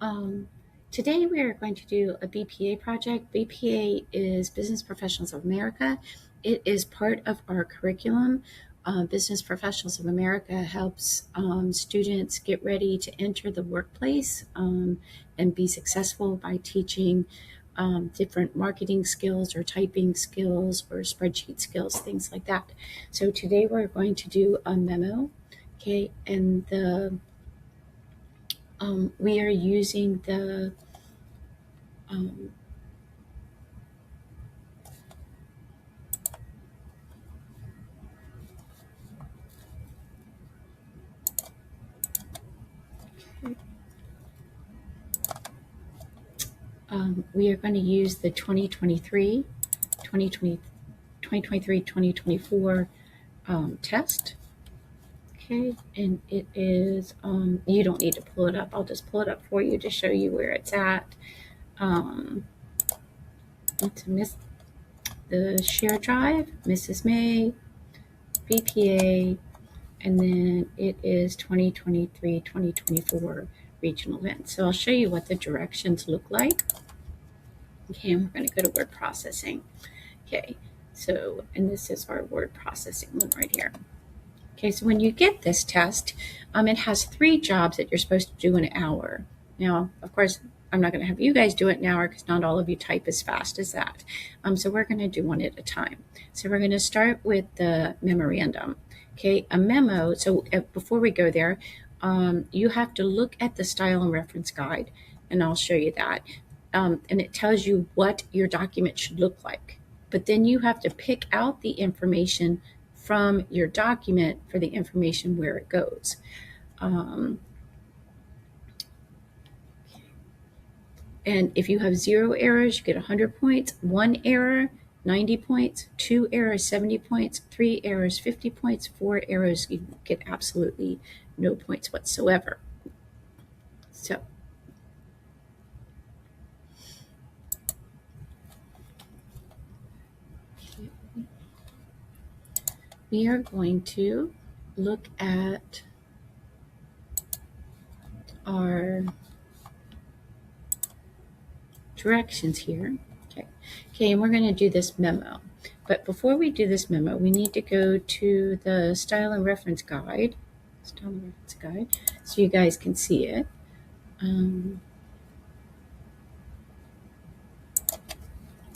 Um, Today we are going to do a BPA project. BPA is Business Professionals of America. It is part of our curriculum. Business Professionals of America helps students get ready to enter the workplace and be successful by teaching different marketing skills or typing skills or spreadsheet skills, things like that. So today we're going to do a memo, okay, and we are using the um, we are going to use the 2024 test. Okay, and it is, you don't need to pull it up. I'll just pull it up for you to show you where it's at. To miss the share drive, Mrs. May, BPA, and then it is 2023-2024 regional events. So I'll show you what the directions look like. Okay, and we're going to go to word processing. Okay, so, and this is our word processing one right here. Okay, so when you get this test, it has 3 jobs that you're supposed to do in an hour. Now, of course, I'm not going to have you guys do it in an hour because not all of you type as fast as that. So we're going to do one at a time. So we're going to start with the memorandum. Okay, a memo. So before we go there, you have to look at the style and reference guide, and I'll show you that. And it tells you what your document should look like. But then you have to pick out the information from your document for the information where it goes. And if you have 0 errors, you get 100 points, 1 error, 90 points, 2 errors, 70 points, 3 errors, 50 points, 4 errors, you get absolutely no points whatsoever. So we are going to look at our directions here. Okay, and we're going to do this memo. But before we do this memo, we need to go to the style and reference guide. Style and reference guide, so you guys can see it.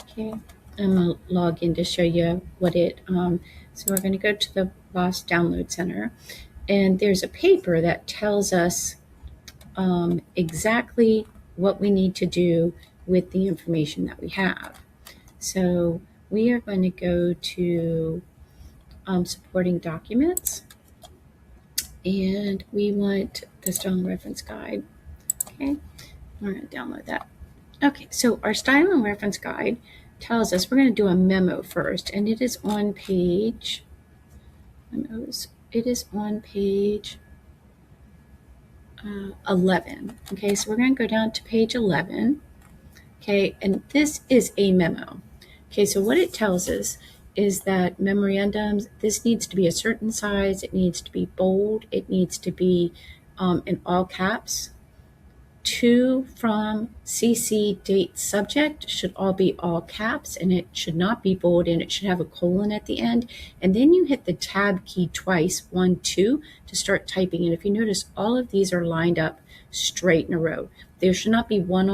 Okay, I'm going to log in to show you what it, so we're going to go to the BOSS Download Center, and there's a paper that tells us exactly what we need to do with the information that we have. So we are going to go to supporting documents, and we want the style and reference guide. Okay, we're going to download that. Okay, so our style and reference guide tells us we're going to do a memo first, and it is on page, it is on page 11. Okay, so we're going to go down to page 11. Okay, and this is a memo. Okay, so what it tells us is that memorandums, this needs to be a certain size, it needs to be bold, it needs to be in all caps. To, from, CC, date, subject should all be all caps, and it should not be bold, and it should have a colon at the end. And then you hit the tab key twice, 1, 2, to start typing. And if you notice, all of these are lined up straight in a row. There should not be one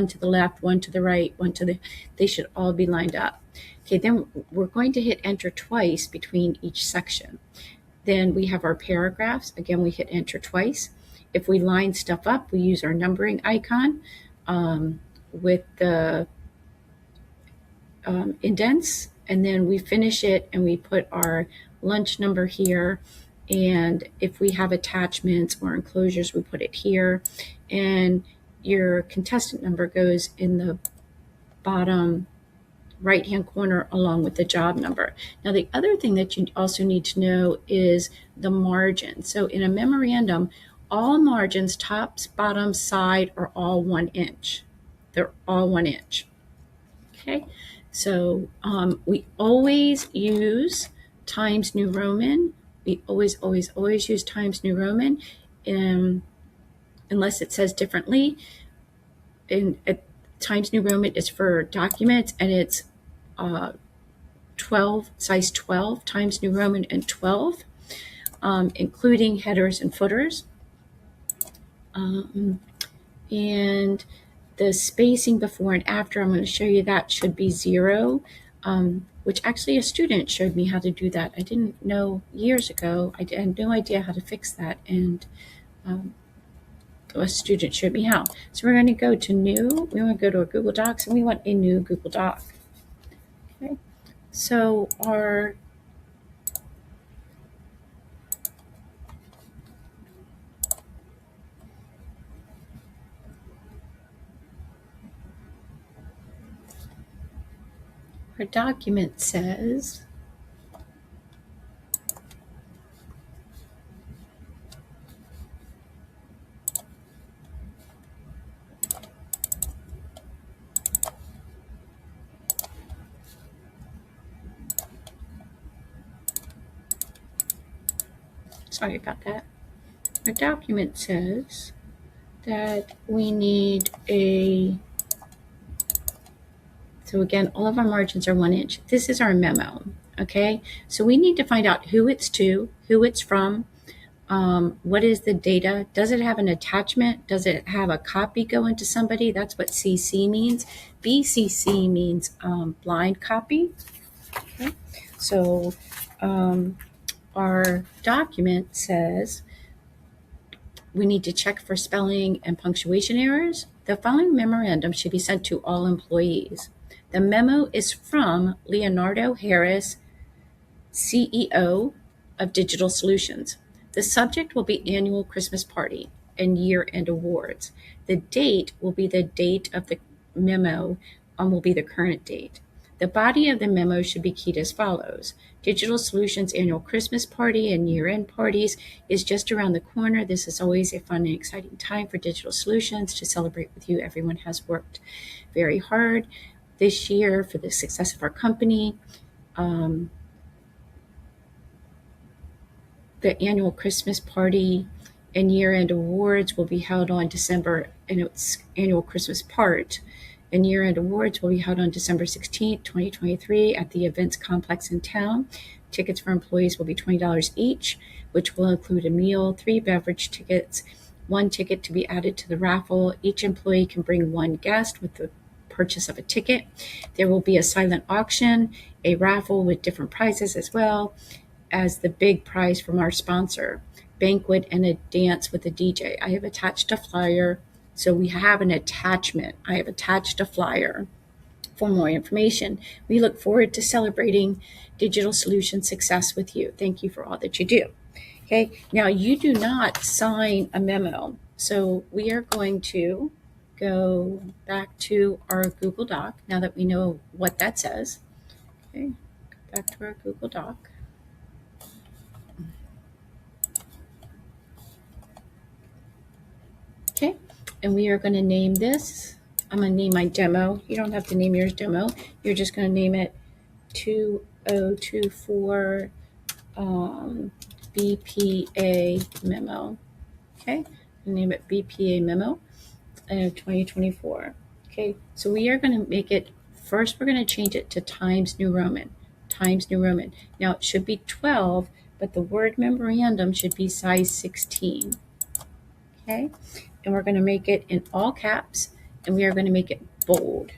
to the left, one to the right, they should all be lined up. Okay, then we're going to hit enter twice between each section. Then we have our paragraphs. Again, we hit enter twice. If we line stuff up, we use our numbering icon with the indents, and then we finish it and we put our lunch number here. And if we have attachments or enclosures, we put it here. And your contestant number goes in the bottom right-hand corner along with the job number. Now, the other thing that you also need to know is the margin. So in a memorandum, all margins, tops, bottom, side, are all 1 inch. They're all 1 inch. Okay, so we always use Times New Roman. We always use Times New Roman, unless it says differently. in Times New Roman is for documents, and it's 12, size 12, Times New Roman and 12, including headers and footers. And the spacing before and after, I'm going to show you that should be 0, which actually a student showed me how to do that. I didn't know years ago. I had no idea how to fix that, and a student showed me how. So we're going to go to New. We want to go to our Google Docs, and we want a new Google Doc. Okay. So our document says, sorry about that. Our document says that we need so again, all of our margins are 1 inch. This is our memo, okay? So we need to find out who it's to, who it's from, what is the data? Does it have an attachment? Does it have a copy going to somebody? That's what CC means. BCC means blind copy. Okay? So our document says we need to check for spelling and punctuation errors. The following memorandum should be sent to all employees. The memo is from Leonardo Harris, CEO of Digital Solutions. The subject will be annual Christmas party and year-end awards. The date will be the date of the memo and will be the current date. The body of the memo should be keyed as follows. Digital Solutions annual Christmas party and year-end parties is just around the corner. This is always a fun and exciting time for Digital Solutions to celebrate with you. Everyone has worked very hard this year for the success of our company. The annual Christmas party and year-end awards will be held on December, and its annual Christmas part and year-end awards will be held on December 16th, 2023 at the events complex in town. Tickets for employees will be $20 each, which will include a meal, 3 beverage tickets, 1 ticket to be added to the raffle. Each employee can bring 1 guest with the purchase of a ticket. There will be a silent auction, a raffle with different prizes as well as the big prize from our sponsor, banquet and a dance with a DJ. I have attached a flyer. So we have an attachment. I have attached a flyer for more information. We look forward to celebrating Digital Solutions success with you. Thank you for all that you do. Okay, now you do not sign a memo. So we are going to go back to our Google Doc now that we know what that says. Okay, go back to our Google Doc. Okay, and we are going to name this. I'm going to name my demo. You don't have to name yours demo. You're just going to name it 2024 BPA Memo. Okay, name it BPA Memo 2024. Okay, so we are going to make it, first we're going to change it to Times New Roman. Times New Roman. Now it should be 12, but the word memorandum should be size 16. Okay, and we're going to make it in all caps, and we are going to make it bold.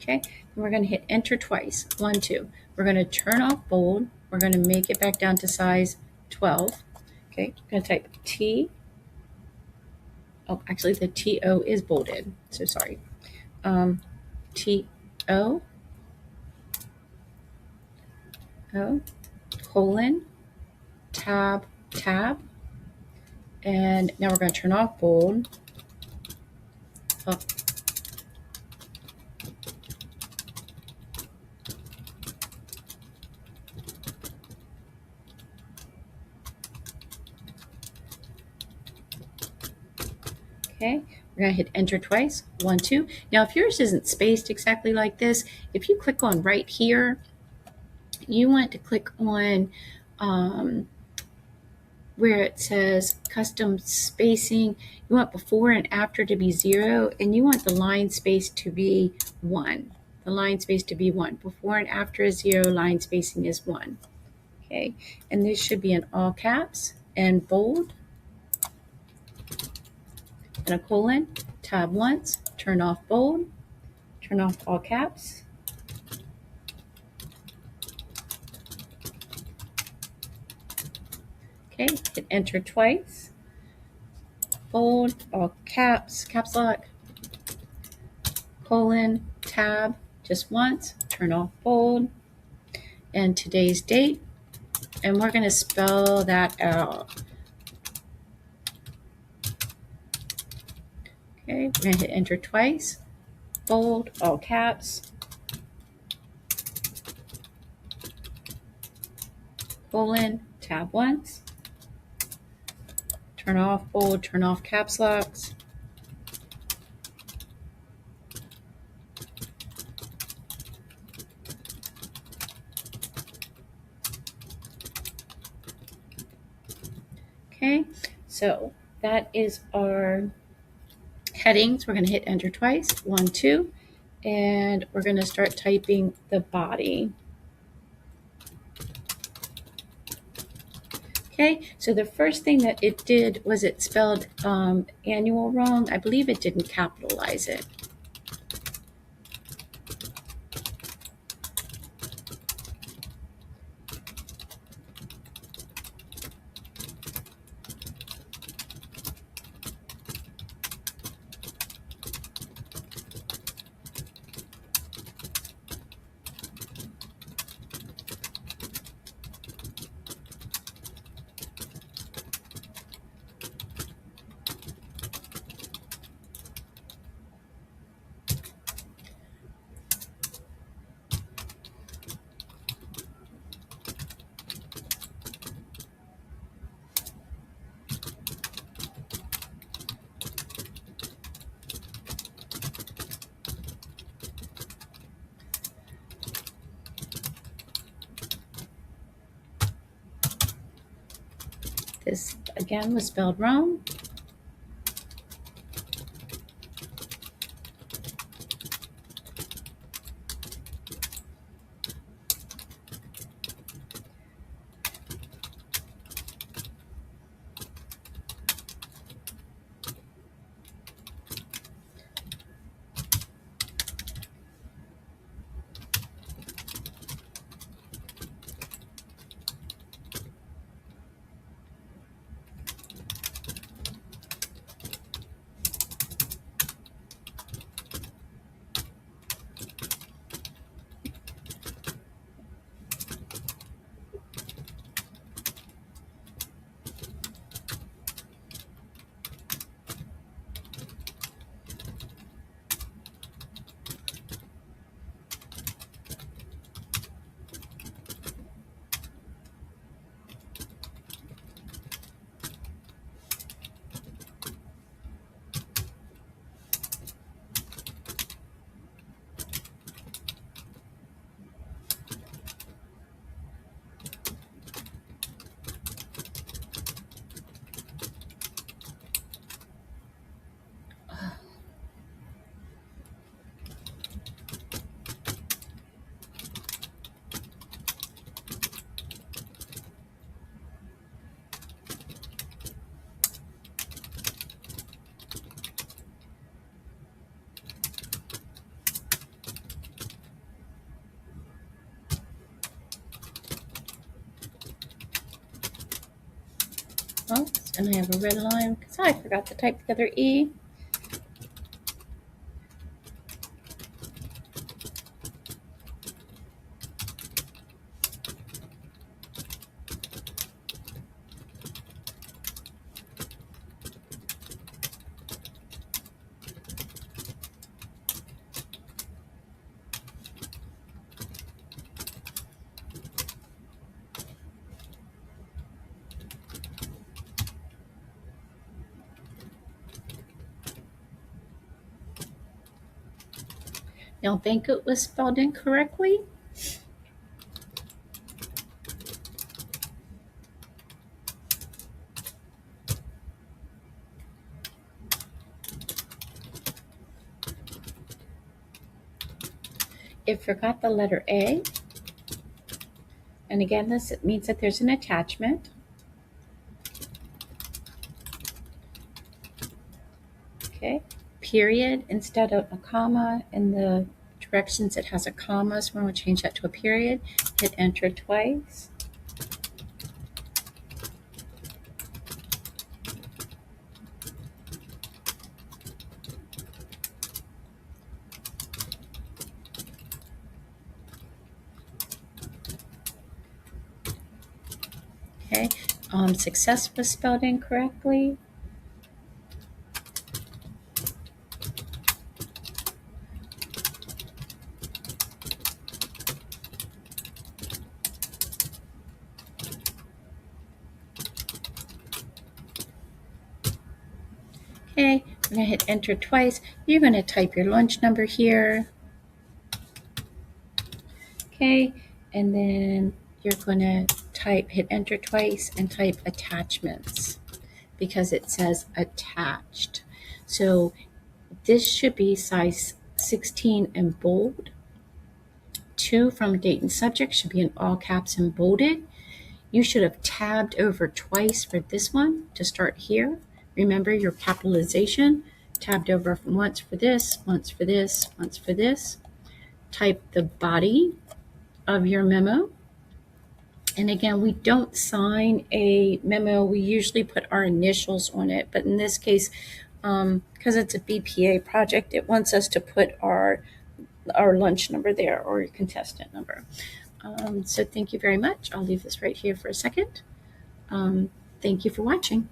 Okay, and we're going to hit enter twice. 1, 2. We're going to turn off bold. We're going to make it back down to size 12. Okay, we're going to type T. Oh, actually the TO is bolded. So sorry. TO. O. Colon. Tab. Tab. And now we're going to turn off bold. Up. Okay, we're going to hit enter twice. 1, 2. Now, if yours isn't spaced exactly like this, if you click on right here, you want to click on where it says custom spacing, you want before and after to be 0, and you want the line space to be 1. The line space to be 1. Before and after is 0, line spacing is 1. Okay, and this should be in all caps and bold and a colon. Tab once, turn off bold, turn off all caps. Okay, hit enter twice. Bold, all caps, caps lock, colon, tab, just once, turn off bold, and today's date, and we're going to spell that out. Okay, we're going to hit enter twice, bold, all caps, colon, tab once, turn off bold, turn off caps locks, okay, so that is our headings. We're going to hit enter twice, 1, 2, and we're going to start typing the body. Okay, so the first thing that it did was it spelled annual wrong. I believe it didn't capitalize it. This again was spelled wrong. Oh, and I have a red line because I forgot to type the other E. Y'all think it was spelled incorrectly? it forgot the letter A. And again, this means that there's an attachment. Okay, period instead of a comma. In the directions it has a comma, so we're going to change that to a period. Hit enter twice. Okay, success was spelled incorrectly. Okay, we're going to hit enter twice. You're going to type your lunch number here. Okay, and then you're going to hit enter twice and type attachments because it says attached. So this should be size 16 and bold. 2 from date and subject should be in all caps and bolded. You should have tabbed over twice for this one to start here. Remember your capitalization. Tabbed over once for this, once for this, once for this. Type the body of your memo. And again, we don't sign a memo. We usually put our initials on it. But in this case, because it's a BPA project, it wants us to put our lunch number there or your contestant number. So thank you very much. I'll leave this right here for a second. Thank you for watching.